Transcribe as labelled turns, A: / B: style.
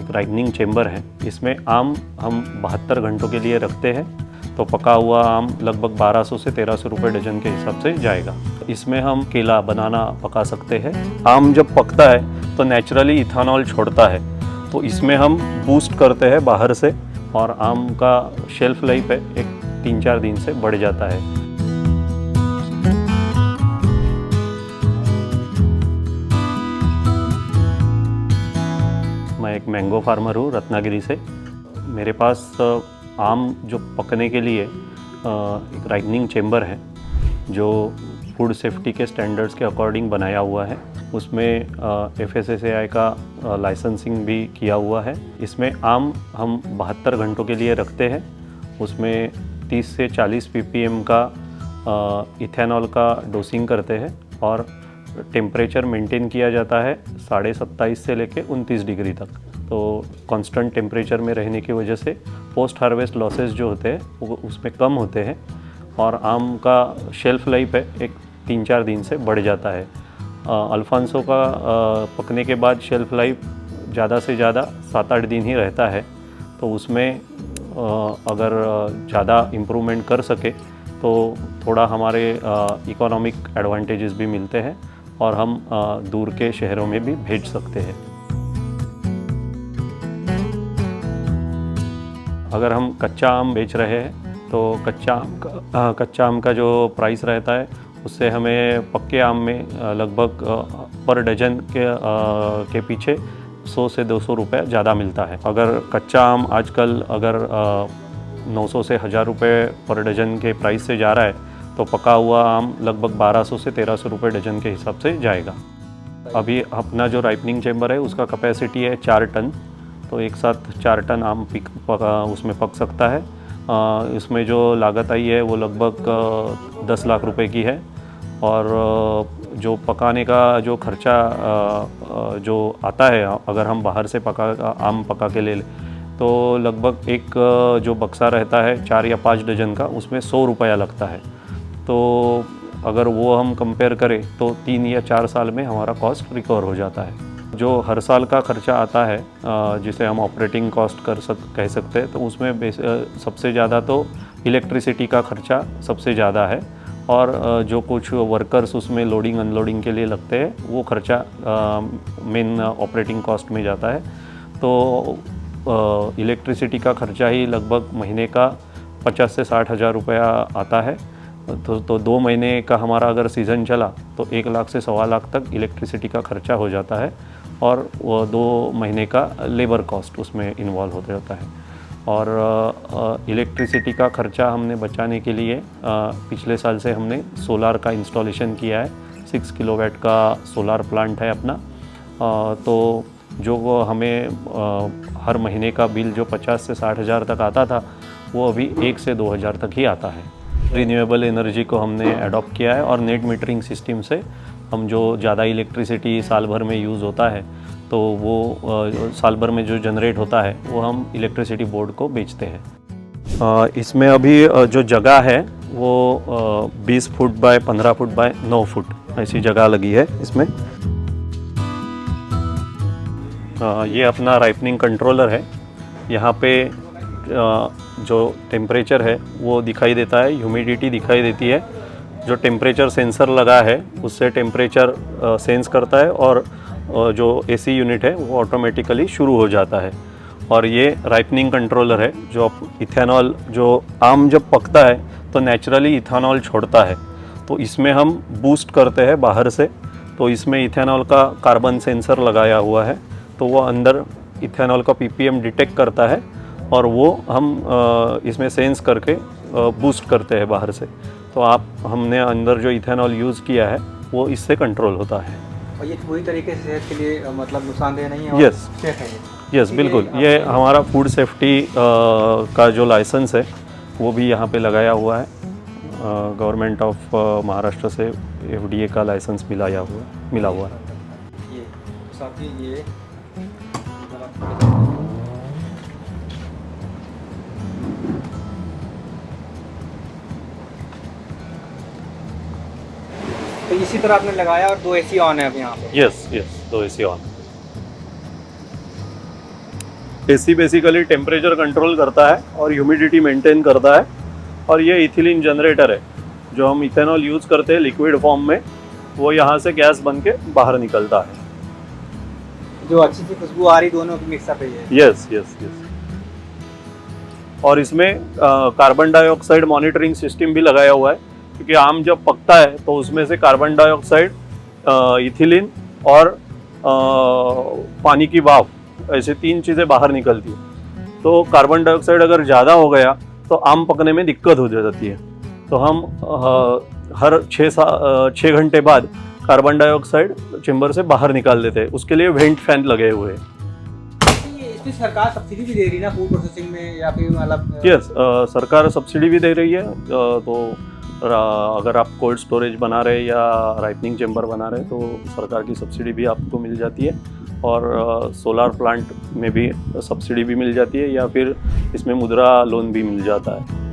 A: एक ripening chamber है। इसमें आम हम 72 घंटों के लिए रखते हैं, तो पका हुआ आम लगभग 1200 से 1300 रुपये डजन के हिसाब से जाएगा। इसमें हम केला, बनाना पका सकते हैं। आम जब पकता है तो नेचुरली इथेनॉल छोड़ता है, तो इसमें हम बूस्ट करते हैं बाहर से, और आम का शेल्फ लाइफ है एक 3-4 दिन से बढ़ जाता है। मैं एक मैंगो फार्मर हूँ रत्नागिरी से। मेरे पास आम जो पकने के लिए एक राइपनिंग चेम्बर है जो फूड सेफ्टी के स्टैंडर्ड्स के अकॉर्डिंग बनाया हुआ है। उसमें FSSAI का लाइसेंसिंग भी किया हुआ है। इसमें आम हम 72 घंटों के लिए रखते हैं। उसमें 30 से 40 ppm का इथेनॉल का डोसिंग करते हैं, और टेम्परेचर मेंटेन किया जाता है 27.5 से लेके 29 डिग्री तक। तो कांस्टेंट टेम्परेचर में रहने की वजह से पोस्ट हार्वेस्ट लॉसेस जो होते हैं वो उसमें कम होते हैं, और आम का शेल्फ लाइफ है एक 3-4 दिन से बढ़ जाता है। अल्फांसो का पकने के बाद शेल्फ लाइफ ज़्यादा से ज़्यादा 7-8 दिन ही रहता है। तो उसमें अगर ज़्यादा इम्प्रूवमेंट कर सके तो थोड़ा हमारे इकोनॉमिक एडवांटेजेस भी मिलते हैं, और हम दूर के शहरों में भी भेज सकते हैं। अगर हम कच्चा आम बेच रहे हैं तो कच्चा आम का जो प्राइस रहता है उससे हमें पक्के आम में लगभग पर डजन के पीछे 100 से 200 रुपये ज़्यादा मिलता है। अगर कच्चा आम आजकल अगर 900 से 1000 रुपये पर डजन के प्राइस से जा रहा है, तो पका हुआ आम लगभग 1200 से 1300 रुपये डजन के हिसाब से जाएगा। अभी अपना जो राइपनिंग चेम्बर है उसका कैपेसिटी है 4 टन, तो एक साथ 4 टन आम उसमें पक सकता है। इसमें जो लागत आई है वो लगभग 10 लाख रुपए की है, और जो पकाने का जो खर्चा जो आता है अगर हम बाहर से आम पका के ले लें तो लगभग एक जो बक्सा रहता है 4 या 5 डजन का, उसमें 100 रुपया लगता है। तो अगर वो हम कंपेयर करें तो 3 या 4 साल में हमारा कॉस्ट रिकवर हो जाता है। जो हर साल का खर्चा आता है जिसे हम ऑपरेटिंग कॉस्ट कह सकते हैं, तो उसमें सबसे ज़्यादा तो इलेक्ट्रिसिटी का खर्चा सबसे ज़्यादा है, और जो कुछ वर्कर्स उसमें लोडिंग अनलोडिंग के लिए लगते हैं वो खर्चा मेन ऑपरेटिंग कॉस्ट में जाता है। तो इलेक्ट्रिसिटी का खर्चा ही लगभग महीने का 50 से 60 हज़ार रुपया आता है। तो 2 महीने का हमारा अगर सीज़न चला तो 1 लाख से 1.25 लाख तक इलेक्ट्रिसिटी का खर्चा हो जाता है, और वो 2 महीने का लेबर कॉस्ट उसमें इन्वॉल्व हो जाता है। और इलेक्ट्रिसिटी का खर्चा हमने बचाने के लिए पिछले साल से हमने सोलार का इंस्टॉलेशन किया है। 6 किलोवाट का सोलार प्लांट है अपना। तो जो हमें हर महीने का बिल जो 50 से 60 हज़ार तक आता था वो अभी 1 से 2 हज़ार तक ही आता है। रिन्यूएबल एनर्जी को हमने अडॉप्ट किया है, और नेट मीटरिंग सिस्टम से हम जो ज़्यादा इलेक्ट्रिसिटी साल भर में यूज़ होता है तो वो साल भर में जो जनरेट होता है वो हम इलेक्ट्रिसिटी बोर्ड को बेचते हैं। इसमें अभी जो जगह है वो 20 foot by 15 foot by 9 foot ऐसी जगह लगी है इसमें। ये अपना राइपनिंग कंट्रोलर है। यहाँ पे जो टेम्परेचर है वो दिखाई देता है, ह्यूमिडिटी दिखाई देती है। जो टेम्परेचर सेंसर लगा है उससे टेम्परेचर सेंस करता है, और जो AC यूनिट है वो ऑटोमेटिकली शुरू हो जाता है। और ये राइपनिंग कंट्रोलर है जो इथेनॉल, जो आम जब पकता है तो नेचुरली इथेनॉल छोड़ता है, तो इसमें हम बूस्ट करते हैं बाहर से। तो इसमें इथेनॉल का कार्बन सेंसर लगाया हुआ है, तो वो अंदर इथेनॉल का ppm डिटेक्ट करता है, और वो हम इसमें सेंस करके बूस्ट करते हैं बाहर से। तो हमने अंदर जो इथेनॉल यूज़ किया है वो इससे कंट्रोल होता है।
B: और ये पूरी तरीके से सेहत के लिए मतलब नुकसानदेह नहीं है?
A: यस,
B: सेफ है
A: यस, बिल्कुल। ये हमारा फूड सेफ्टी का जो लाइसेंस है वो भी यहाँ पे लगाया हुआ है। गवर्नमेंट ऑफ महाराष्ट्र से FDA का लाइसेंस मिला हुआ है।
B: ये साथ ही ये तो इसी तरह आपने लगाया, और 2 AC ऑन है अब यहाँ पे?
A: Yes, 2 AC on. AC basically temperature control करता है और ह्यूमिडिटी मेंटेन करता है। और ये इथिलीन जनरेटर है, जो हम इथेनॉल यूज़ करते हैं लिक्विड फॉर्म में, वो यहाँ से गैस बन के बाहर निकलता है।
B: जो अच्छी सी खुशबू आ रही दोनों की मिक्सअप है ये।
A: Yes yes yes. और इसमें कार्बन डाइऑक्साइड मॉनिटरिंग सिस्टम भी लगाया हुआ है, क्योंकि आम जब पकता है तो उसमें से कार्बन डाइऑक्साइड, इथिलीन और पानी की भाप, ऐसे 3 चीज़ें बाहर निकलती है। तो कार्बन डाइऑक्साइड अगर ज़्यादा हो गया तो आम पकने में दिक्कत हो जाती है। तो हम हर 6 घंटे बाद कार्बन डाइऑक्साइड चेंबर से बाहर निकाल देते हैं। उसके लिए वेंट फैन लगे हुए हैं।
B: इसमें सरकार सब्सिडी भी दे रही है ना फूड प्रोसेसिंग में, या फिर मतलब?
A: यस, सरकार सब्सिडी भी दे रही है। तो अगर आप कोल्ड स्टोरेज बना रहे या राइपनिंग चेंबर बना रहे तो सरकार की सब्सिडी भी आपको मिल जाती है। और सोलार प्लांट में भी सब्सिडी भी मिल जाती है, या फिर इसमें मुद्रा लोन भी मिल जाता है।